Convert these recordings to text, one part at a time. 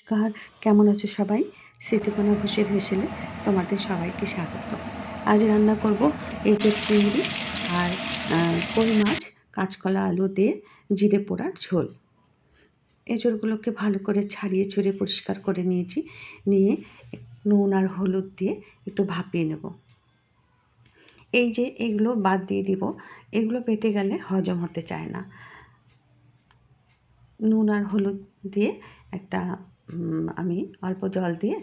নমস্কার, কেমন আছো সবাই? স্মৃতিকণা ঘোষের হেসেলে তোমাদের সবাইকে স্বাগত। আজ রান্না করব এঁচোড় চিংড়ি আর কই মাছ, কাঁচকলা আলু দিয়ে জিরে পোড়ার ঝোল। এঁচোড়গুলোকে ভালো করে ছাড়িয়ে ছুঁড়ে পরিষ্কার করে নিয়েছি, নিয়ে নুন আর হলুদ দিয়ে একটু ভাপিয়ে নেব। এই যে এগুলো বাদ দিয়ে দিব, এগুলো পেটে গেলে হজম হতে চায় না। নুন আর হলুদ দিয়ে একটা আমি অল্প জল দিয়ে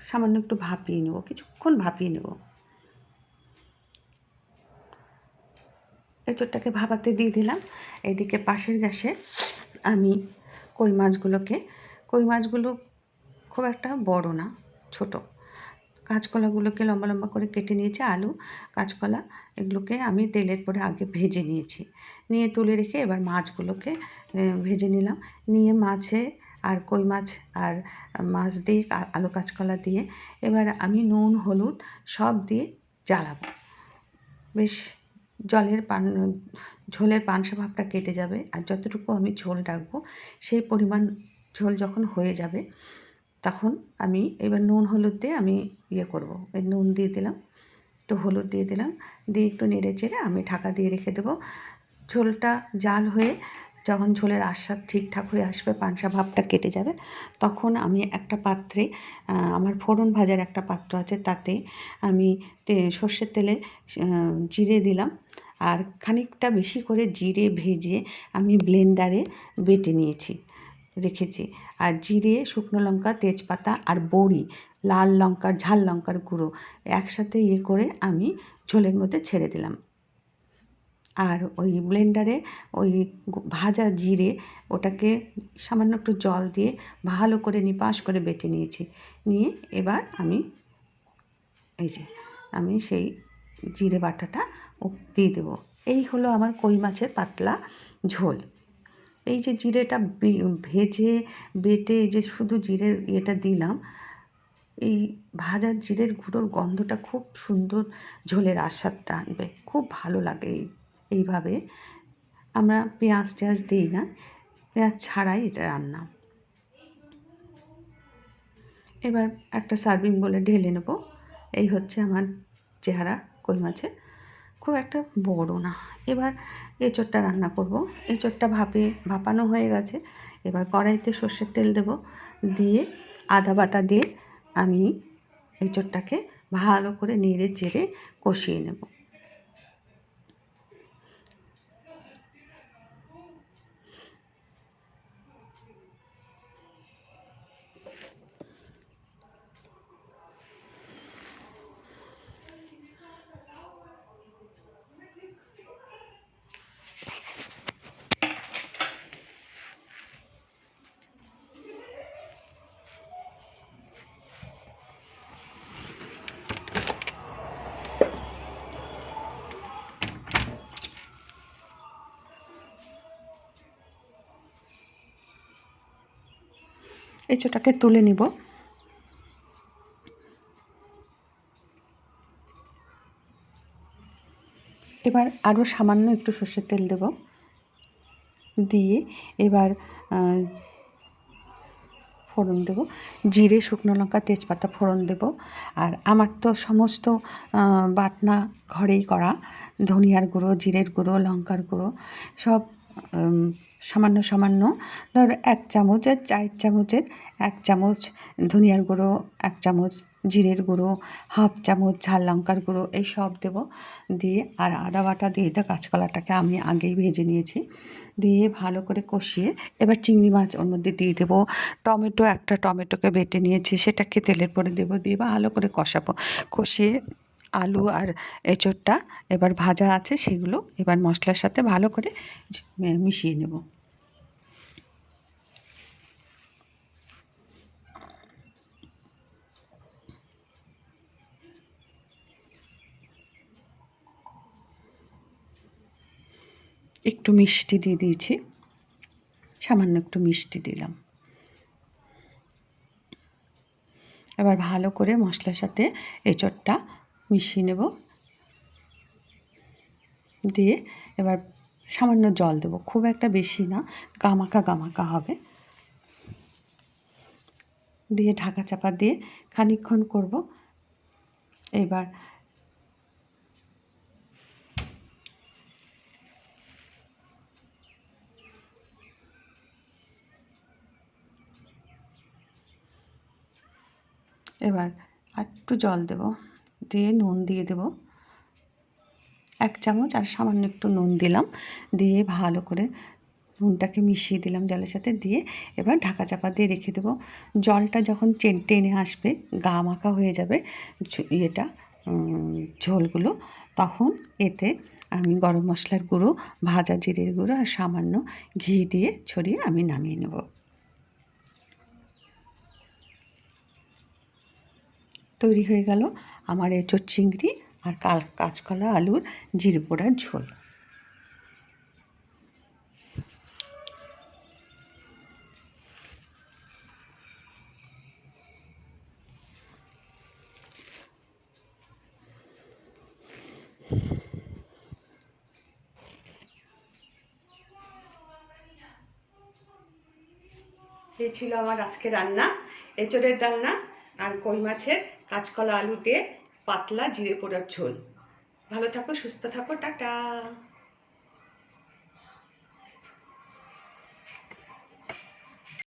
সামান্য একটু ভাপিয়ে নেব, কিছুক্ষণ ভাপিয়ে নেব। এঁচোড়টাকে ভাপাতে দিয়ে দিলাম। এদিকে পাশের গ্যাসে আমি কই মাছগুলো খুব একটা বড় না, ছোট। কাঁচকলাগুলোকে লম্বা লম্বা করে কেটে নিয়েছি, আলু কাঁচকলা এগুলোকে আমি তেলের পরে আগে ভেজে নিয়েছি, নিয়ে তুলে রেখে এবার মাছগুলোকে ভেজে নিলাম। নিয়ে মাছে আর কই মাছ আর মাছ দিয়ে আলু কাঁচকলা দিয়ে এবার আমি নুন হলুদ সব দিয়ে জ্বালাবো। বেশ ঝোলের পানসা ভাবটা কেটে যাবে, আর যতটুকু আমি ঝোল রাখবো সেই পরিমাণ ঝোল যখন হয়ে যাবে তখন আমি এবার নুন হলুদ দিয়ে আমি করব। এই নুন দিয়ে দিলাম, একটু হলুদ দিয়ে দিলাম, দিয়ে একটু নেড়ে চেড়ে আমি ঢাকা দিয়ে রেখে দেবো। ঝোলটা জাল হয়ে যখন ঝোলের আস্বাদ ঠিকঠাক হয়ে আসবে, পানসা ভাবটা কেটে যাবে, তখন আমি একটা পাত্রে আমার ফোড়ন ভাজার একটা পাত্র আছে, তাতে আমি সর্ষের তেলে জিরে দিলাম, আর খানিকটা বেশি করে জিরে ভেজে আমি ব্লেন্ডারে বেটে রেখেছি। আর জিরে, শুকনো লঙ্কা, তেজপাতা আর বড়ি, লাল লঙ্কার ঝাল লঙ্কার গুঁড়ো একসাথে করে আমি ঝোলের মধ্যে ছেড়ে দিলাম। আর ওই ব্লেন্ডারে ওই ভাজা জিরে, ওটাকে সামান্য একটু জল দিয়ে ভালো করে নিপাশ করে বেটে নিয়েছি। নিয়ে এবার আমি সেই জিরে বাটাটা দিয়ে দেবো। এই হলো আমার কই মাছের পাতলা ঝোল। এই যে জিরেটা ভেজে বেটে যে শুধু জিরের দিলাম, এই ভাজা জিরের গুঁড়োর গন্ধটা খুব সুন্দর ঝোলের আস্বাদটা আনবে, খুব ভালো লাগে। এইভাবে আমরা পেঁয়াজ টেয়াজ দিই না, পেঁয়াজ ছাড়াই এটা রান্না। এবার একটা সার্ভিং বলে ঢেলে নেব। এই হচ্ছে আমার চেহারা কই মাছের, খুব একটা বড় না। এবার এঁচোড়টা রান্না করব। এঁচোড়টা ভাপানো হয়ে গেছে। এবার কড়াইতে সর্ষের তেল দেব, দিয়ে আদা বাটা দিয়ে আমি এঁচোড়টাকে ভালো করে নেড়ে চেড়ে কষিয়ে নেব। এঁচোড়টাকে তুলে নিব। এবার আরও সামান্য একটু সর্ষের তেল দেব, দিয়ে এবার ফোড়ন দেব, জিরে, শুকনো লঙ্কা, তেজপাতা ফোড়ন দেব। আর আমার তো সমস্ত বাটনা ঘরেই করা, ধনিয়ার গুঁড়ো, জিরের গুঁড়ো, লঙ্কার গুঁড়ো সব সামান্য সামান্য, ধর 1 চামচের 4 চামচের 1 চামচ ধনিয়ার গুঁড়ো, 1 চামচ জিরের গুঁড়ো, হাফ চামচ ঝাল লঙ্কার গুঁড়ো, এই সব দেব। দিয়ে আর আদা বাটা দিয়ে কাঁচকলাটাকে আমি আগেই ভেজে নিয়েছি, দিয়ে ভালো করে কষিয়ে এবার চিংড়ি মাছ ওর মধ্যে দিয়ে দেবো। একটা টমেটোকে বেটে নিয়েছি, সেটাকে তেলের পরে দেবো, দিয়ে ভালো করে কষাবো। কষিয়ে আলু আর এঁচোড়টা এবার ভাজা আছে সেগুলো এবার মশলার সাথে ভালো করে মিশিয়ে নেব। একটু মিষ্টি দিয়ে দিয়েছি, সামান্য একটু মিষ্টি দিলাম। এবার ভালো করে মশলার সাথে এঁচোড়টা মিশিয়ে নেব, দিয়ে এবার সামান্য জল দেবো, খুব একটা বেশি না, গামাখা গামাখা হবে। দিয়ে ঢাকা চাপা দিয়ে খানিকক্ষণ করব। এবার একটু জল দেব, দিয়ে নুন দিয়ে দেব 1 চামচ, আর সামান্য একটু নুন দিলাম, দিয়ে ভালো করে নুনটাকে মিশিয়ে দিলাম জলের সাথে, দিয়ে এবার ঢাকা চাপা দিয়ে রেখে দেবো। জলটা যখন টেনে আসবে, গা মাখা হয়ে যাবে ইয়েটা ঝোলগুলো, তখন এতে আমি গরম মশলার গুঁড়ো, ভাজা জিরের গুঁড়ো আর সামান্য ঘি দিয়ে ছড়িয়ে আমি নামিয়ে নেব। তৈরি হয়ে গেল আমার এঁচোড় চিংড়ি আর কাঁচকলা আলুর জিরে পোড়ার ঝোল। এই ছিল আমার আজকে রান্না, এঁচোড়ের রান্না আর কই মাছের কাঁচকলা আলু দিয়ে পাতলা জিরে পোড়ার ঝোল। ভালো থাকো, সুস্থ থাকো, টাটা।